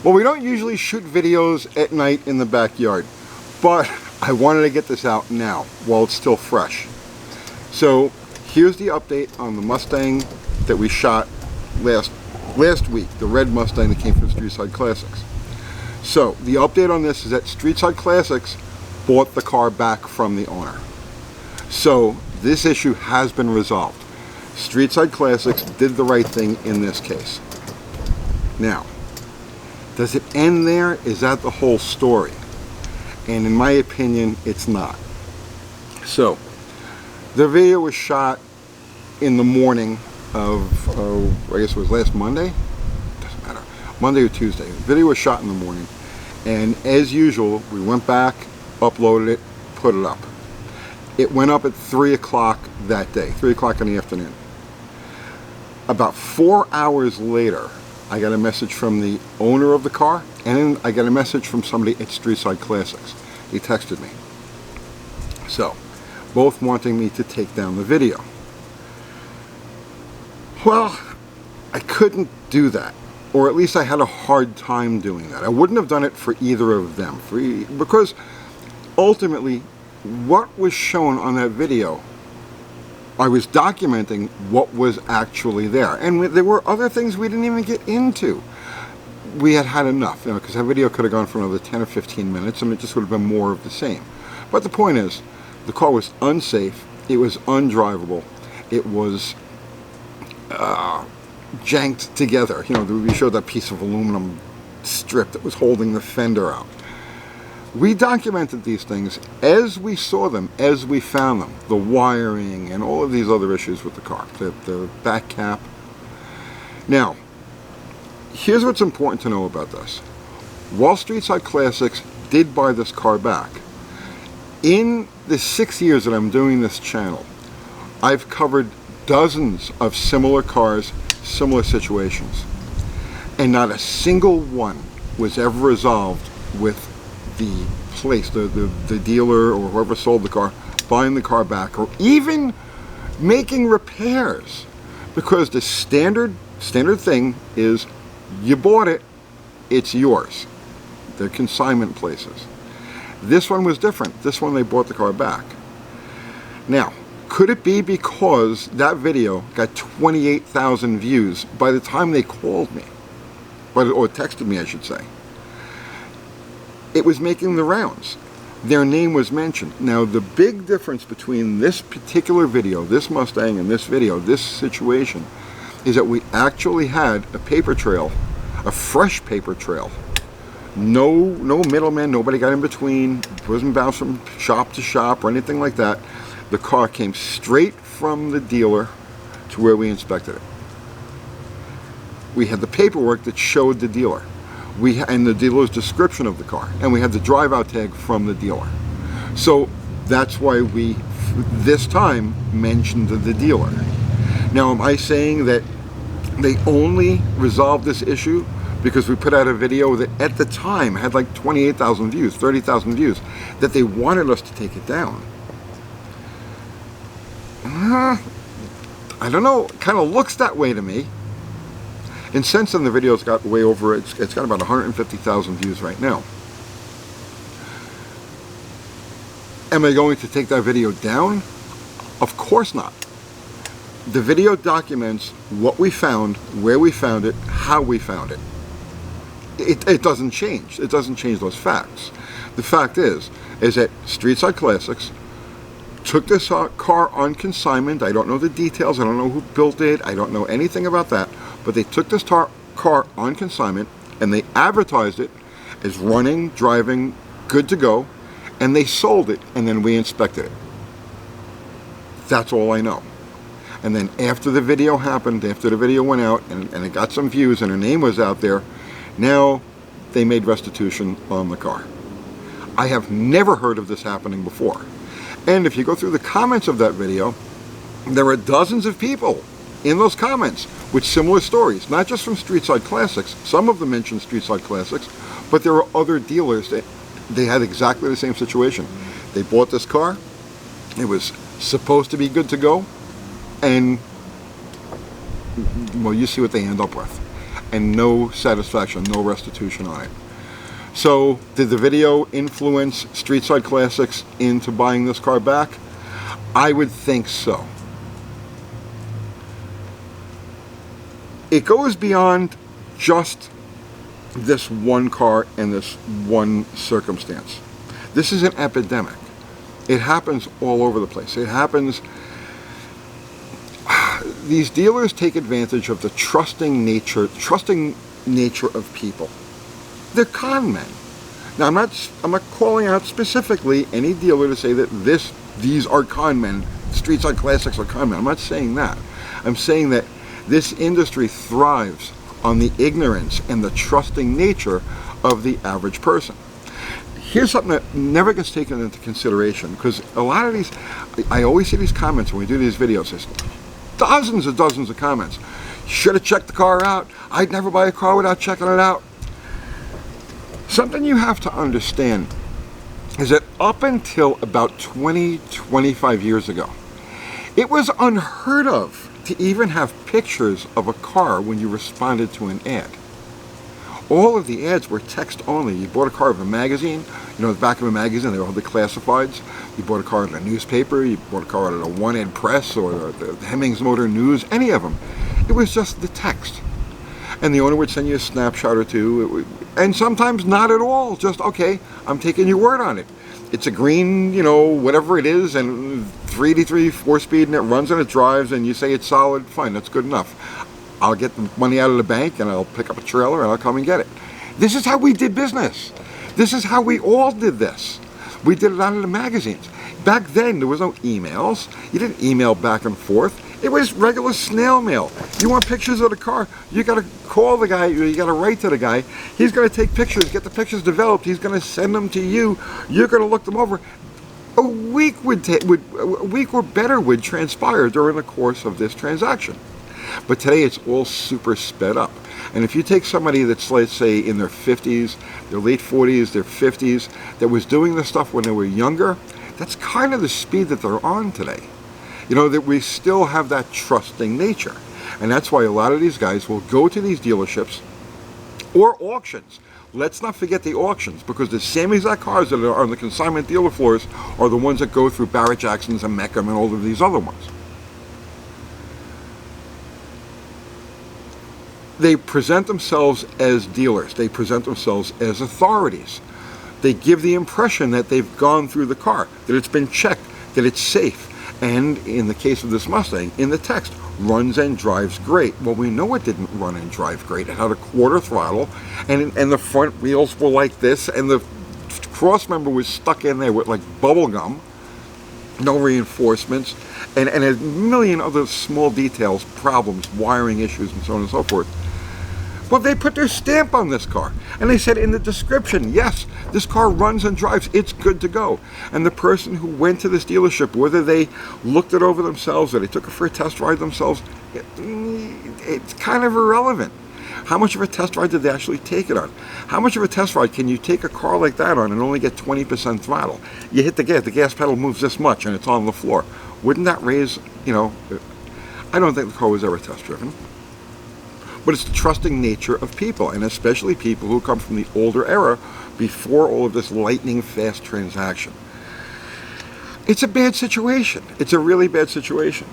Well, we don't usually shoot videos at night in the backyard, but I wanted to get this out now while it's still fresh. So here's the update on the Mustang that we shot last week, the red Mustang that came from Streetside Classics. So the update on this is that Streetside Classics bought the car back from the owner. So this issue has been resolved. Streetside Classics did the right thing in this case. Now, does it end there? Is that the whole story? And in my opinion, it's not. So, the video was shot in the morning of, I guess it was last Monday? Doesn't matter. Monday or Tuesday. The video was shot in the morning. And as usual, we went back, uploaded it, put it up. It went up at 3 o'clock that day, 3 o'clock in the afternoon. About 4 hours later, I got a message from the owner of the car, and then I got a message from somebody at Streetside Classics. He texted me. So, both wanting me to take down the video. Well, I couldn't do that, or at least I had a hard time doing that. I wouldn't have done it for either of them, because ultimately, what was shown on that video, I was documenting what was actually there. And there were other things we didn't even get into. We had had enough, because that video could have gone for another 10 or 15 minutes and it just would have been more of the same. But the point is, the car was unsafe, it was undrivable, it was janked together. We showed that piece of aluminum strip that was holding the fender out. We documented these things as we saw them, as we found them. The wiring and all of these other issues with the car. The back cap. Now, here's what's important to know about this. While Streetside Classics did buy this car back, in the 6 years that I'm doing this channel, I've covered dozens of similar cars, similar situations. And not a single one was ever resolved with the place, the dealer or whoever sold the car, buying the car back, or even making repairs. Because the standard thing is, you bought it, it's yours. They're consignment places. This one was different. This one, they bought the car back. Now, could it be because that video got 28,000 views by the time they called me? Or texted me, I should say. It was making the rounds. Their name was mentioned. Now, the big difference between this particular video, this Mustang, and this video, this situation, is that we actually had a paper trail, a fresh paper trail. No middleman, nobody got in between. It wasn't bounced from shop to shop or anything like that. The car came straight from the dealer to where we inspected it. We had the paperwork that showed the dealer. And the dealer's description of the car, and we had the drive-out tag from the dealer. So that's why we, this time, mentioned the dealer. Now, am I saying that they only resolved this issue because we put out a video that at the time had like 28,000 views, 30,000 views, that they wanted us to take it down? I don't know, it kind of looks that way to me. And since then, the video's got way over, it's got about 150,000 views right now. Am I going to take that video down? Of course not. The video documents what we found, where we found it, how we found it. It doesn't change. It doesn't change those facts. The fact is that Streetside Classics took this car on consignment. I don't know the details. I don't know who built it. I don't know anything about that. But they took this car on consignment and they advertised it as running, driving, good to go, and they sold it, and then we inspected it. That's all I know. And then after the video happened, after the video went out and it got some views and her name was out there, now they made restitution on the car. I have never heard of this happening before. And if you go through the comments of that video, there are dozens of people in those comments with similar stories, not just from Streetside Classics. Some of them mentioned Streetside Classics, but there are other dealers that they had exactly the same situation. They bought this car, it was supposed to be good to go, and well, you see what they end up with. and no satisfaction, no restitution on it. So did the video influence Street Side Classics into buying this car back? I would think so. It goes beyond just this one car and this one circumstance. This is an epidemic. It happens all over the place. It happens. These dealers take advantage of the trusting nature of people. They're con men. Now I'm not calling out specifically any dealer to say that these are con men. Street Side Classics are con men. I'm not saying that. I'm saying that this industry thrives on the ignorance and the trusting nature of the average person. Here's something that never gets taken into consideration, because a lot of these, I always see these comments when we do these videos. There's dozens of comments. Should have checked the car out. I'd never buy a car without checking it out. Something you have to understand is that up until about 25 years ago, it was unheard of to even have pictures of a car when you responded to an ad. All of the ads were text only. You bought a car of a magazine, the back of a magazine, they all had the classifieds. You bought a car in a newspaper, you bought a car out of the One Ed Press or the Hemmings Motor News, any of them. It was just the text. And the owner would send you a snapshot or two, and sometimes not at all, just, okay, I'm taking your word on it. It's a green, whatever it is, and 383 4-speed, and it runs and it drives, and you say it's solid, fine, that's good enough. I'll get the money out of the bank, and I'll pick up a trailer, and I'll come and get it. This is how we did business. This is how we all did this. We did it out of the magazines. Back then, there was no emails. You didn't email back and forth. It was regular snail mail. You want pictures of the car, you got to call the guy, you got to write to the guy. He's going to take pictures, get the pictures developed. He's going to send them to you. You're going to look them over. A week or better would transpire during the course of this transaction. But today it's all super sped up. And if you take somebody that's, let's say, in their 50s, their late 40s, their 50s, that was doing this stuff when they were younger, that's kind of the speed that they're on today. That we still have that trusting nature. And that's why a lot of these guys will go to these dealerships or auctions. Let's not forget the auctions, because the same exact cars that are on the consignment dealer floors are the ones that go through Barrett Jackson's and Meckham and all of these other ones. They present themselves as dealers. They present themselves as authorities. They give the impression that they've gone through the car, that it's been checked, that it's safe. And in the case of this Mustang, in the text, runs and drives great. Well, we know it didn't run and drive great. It had a quarter throttle, and the front wheels were like this, and the cross member was stuck in there with like bubble gum, no reinforcements, and a million other small details, problems, wiring issues, and so on and so forth. Well, they put their stamp on this car, and they said in the description, yes, this car runs and drives, it's good to go. And the person who went to this dealership, whether they looked it over themselves or they took it for a test ride themselves, it's kind of irrelevant. How much of a test ride did they actually take it on? How much of a test ride can you take a car like that on and only get 20% throttle? You hit the gas pedal moves this much, and it's on the floor. Wouldn't that raise, I don't think the car was ever test driven. But it's the trusting nature of people, and especially people who come from the older era before all of this lightning fast transaction. It's a bad situation. It's a really bad situation.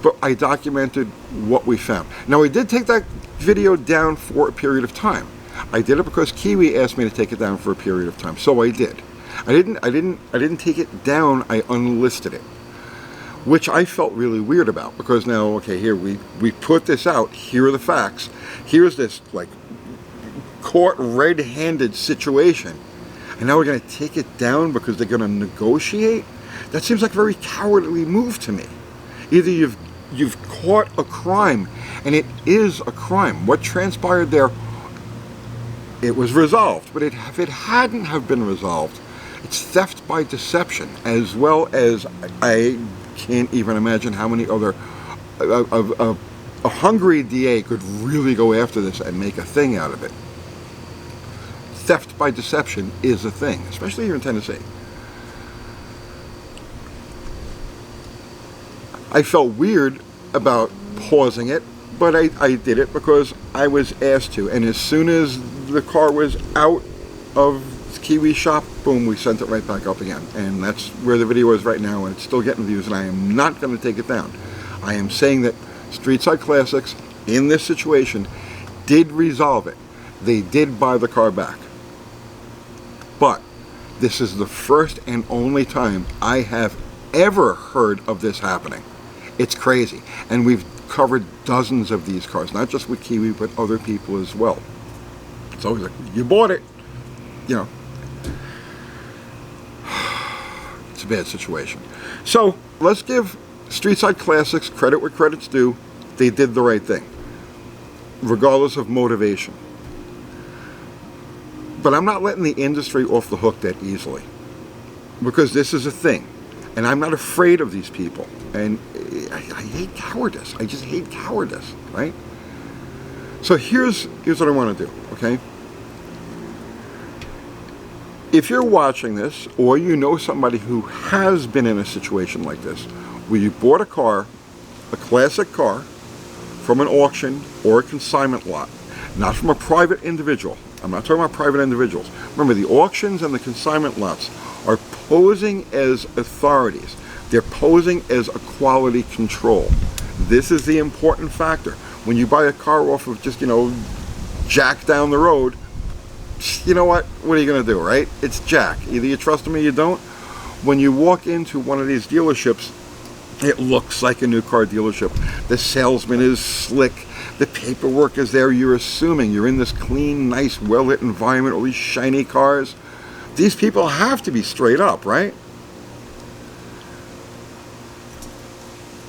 But I documented what we found. Now, we did take that video down for a period of time. I did it because Kiwi asked me to take it down for a period of time, so I did. I didn't take it down. I unlisted it, which I felt really weird about, because now, okay, here we put this out. Here are the facts. Here's this like caught red-handed situation, and now we're going to take it down because they're going to negotiate. That seems like a very cowardly move to me. Either you've caught a crime, and it is a crime. What transpired there, it was resolved. But if it hadn't have been resolved, it's theft by deception, as well as I can't even imagine how many other a hungry DA could really go after this and make a thing out of it. Theft by deception is a thing, especially here in Tennessee. I felt weird about pausing it, but I did it because I was asked to, and as soon as the car was out of Kiwi shop, boom, we sent it right back up again. And that's where the video is right now, and it's still getting views, and I am not going to take it down. I am saying that Street Side Classics, in this situation, did resolve it. They did buy the car back. But this is the first and only time I have ever heard of this happening. It's crazy. And we've covered dozens of these cars, not just with Kiwi, but other people as well. It's always like, you bought it. You know, it's a bad situation. So let's give Street Side Classics credit where credit's due. They did the right thing, regardless of motivation. But I'm not letting the industry off the hook that easily, because this is a thing, and I'm not afraid of these people. And I hate cowardice. I just hate cowardice, right? So here's what I want to do, okay? If you're watching this, or you know somebody who has been in a situation like this, where you bought a car, a classic car, from an auction or a consignment lot, not from a private individual. I'm not talking about private individuals. Remember, the auctions and the consignment lots are posing as authorities. They're posing as a quality control. This is the important factor. When you buy a car off of just, Jack down the road, you know what? What are you going to do, right? It's Jack. Either you trust him or you don't. When you walk into one of these dealerships, it looks like a new car dealership. The salesman is slick. The paperwork is there. You're assuming you're in this clean, nice, well-lit environment, all these shiny cars. These people have to be straight up, right?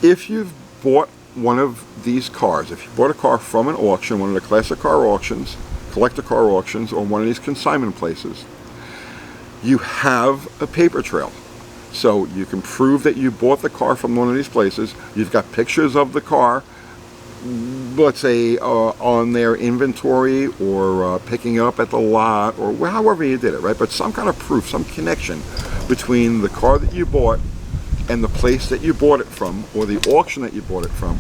If you've bought one of these cars, if you bought a car from an auction, one of the classic car auctions, collector car auctions, or one of these consignment places, you have a paper trail. So you can prove that you bought the car from one of these places. You've got pictures of the car, let's say on their inventory, or picking up at the lot, or however you did it, right? But some kind of proof, some connection between the car that you bought and the place that you bought it from, or the auction that you bought it from.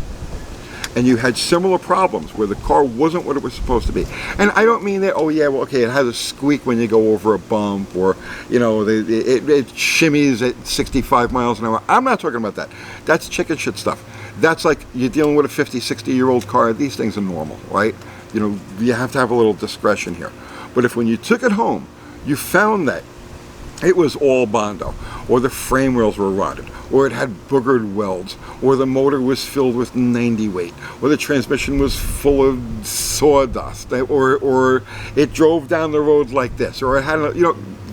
And you had similar problems where the car wasn't what it was supposed to be. And I don't mean that, oh yeah, well, okay, it has a squeak when you go over a bump, or, it shimmies at 65 miles an hour. I'm not talking about that. That's chicken shit stuff. That's like you're dealing with a 50, 60-year-old car. These things are normal, right? You have to have a little discretion here. But if when you took it home, you found that it was all Bondo, or the frame rails were rotted, or it had boogered welds, or the motor was filled with 90 weight, or the transmission was full of sawdust, or it drove down the road like this, or it had,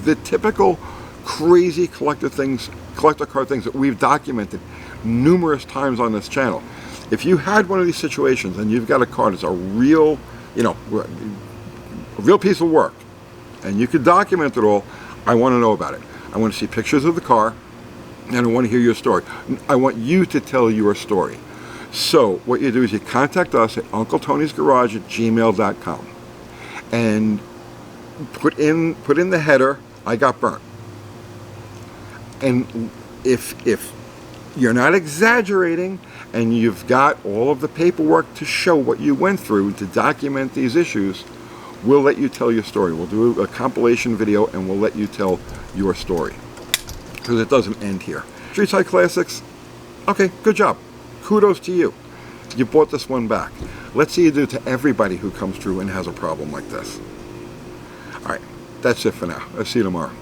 the typical crazy collector car things that we've documented numerous times on this channel. If you had one of these situations and you've got a car that's a real, a real piece of work, and you could document it all, I want to know about it. I want to see pictures of the car, and I want to hear your story. I want you to tell your story. So what you do is you contact us at uncletony'sgarage@gmail.com and put in the header, I got burnt. And if you're not exaggerating, and you've got all of the paperwork to show what you went through to document these issues, we'll let you tell your story. We'll do a compilation video, and we'll let you tell your story, because it doesn't end here. Street Side Classics, okay, good job. Kudos to you. You bought this one back. Let's see you do to everybody who comes through and has a problem like this. All right, that's it for now. I'll see you tomorrow.